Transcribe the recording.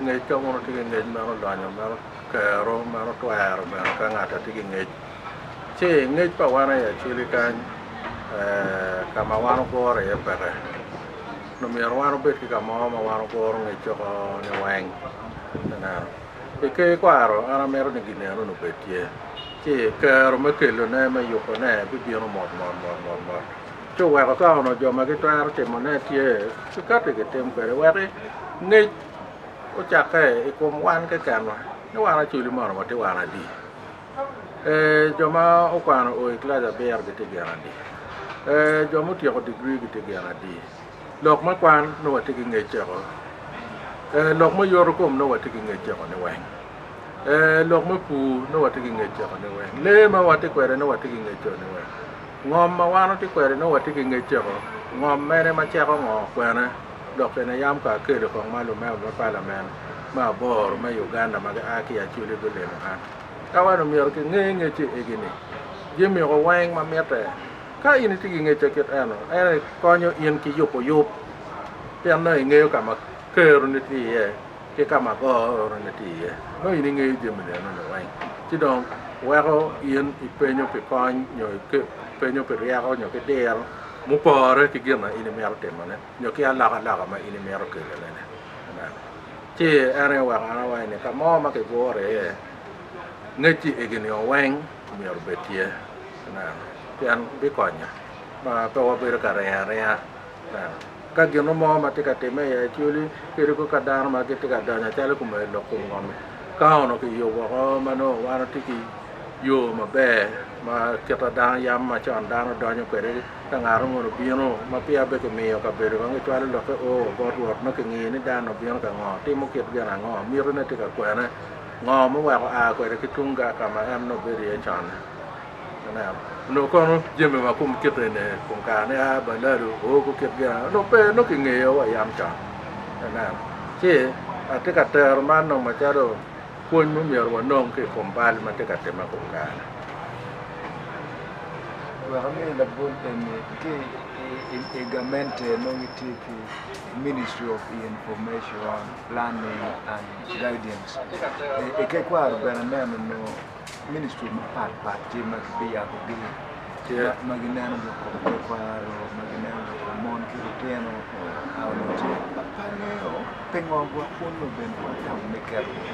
ngay cho mo ti ngay ma no da nya ma ka ro ma no twaro ma ka ngata ti ngay che ngay pa wana ya chili kan kama wano ko re pere no mi wano bet ki kama ma wano ko ngay cho ni wang na ke kwaro ana mero ni ginero no betie che ka ro ma ke lo na ma yo ko na bi no mo cho wa ka no jo ma ke twaro che mo na tie su ka te ke tem pere wa re ngay o cha ke ko wan ke kan wa ni wana chili mo ma te wana di joma o kwano o classe ber de garandi jomo ti ko degree de garandi lok ma kwan no wati ki nge chero lok ma yor kom no wati ki nge chero ne wen lok ma pu no wati ki nge chero ne wen le ma wati kwere no wati ki nge chero ne wen ngom ma wano ti kwere no wati ki nge chero ngom mere ma chero ngo kwene lok ne yam ka ke ko malu ma parliament ma bor ma Uganda ma ga aki ya chule do le ma kawan mi yor ke nge ti egini jemi ko wang ma mete ka ini ti nge che ano konyo ien ki yupo yup pian no nge ka ma kero ni ti ye ke ka ma go ro ni ti ye no ini nge jemi le no wang ti don wa ko ien i penyo pe kon nyo ke penyo pe ria ko nyo ke der mu pore ki gina ini mer te mane nyo ke ala ma ini mer ke le ne na ti are wa ana wa ne ka mo ma ke bore ngaji egini wang mi orbetie na pian bi konya ma pe wa ber ka rea na ka gino mo ma te ka te me ya chuli ke ko ka dar ma ke te ka da na tele ku me lo ku ngom ka ono ki yo wa ma no wa no ti ki yo ma be ma ke ta da yam ma chan da no do nyo ke re ta ngaro no bi no ma pi abe ke me ka ber ko ngi twale lo ke o go ro no ke ngi ni da no bi no ka ngo ti mo ke ga na ngo mi ro na te ka kwa na ngò mới vào ko re ki tunga kama am no beri chan na no kono jeme ma kum kete ne kum ka ne a balaru o ko ket ga no pe no ki nge o yam chan na che a te ka ter man no ma charo kun mu mi ro no ke kum bal ma te ka te ma kum ka wa kami la bon ke egamente no ngitiki Ministry of Information, Planning and Guidance. Ke kwaro bana neno no ministry part magbiya ko bi. Maginano ko kwaro maginano ko mon kiruteno au no je papaneo pengo gwa kuno ben kwa tamu mekero.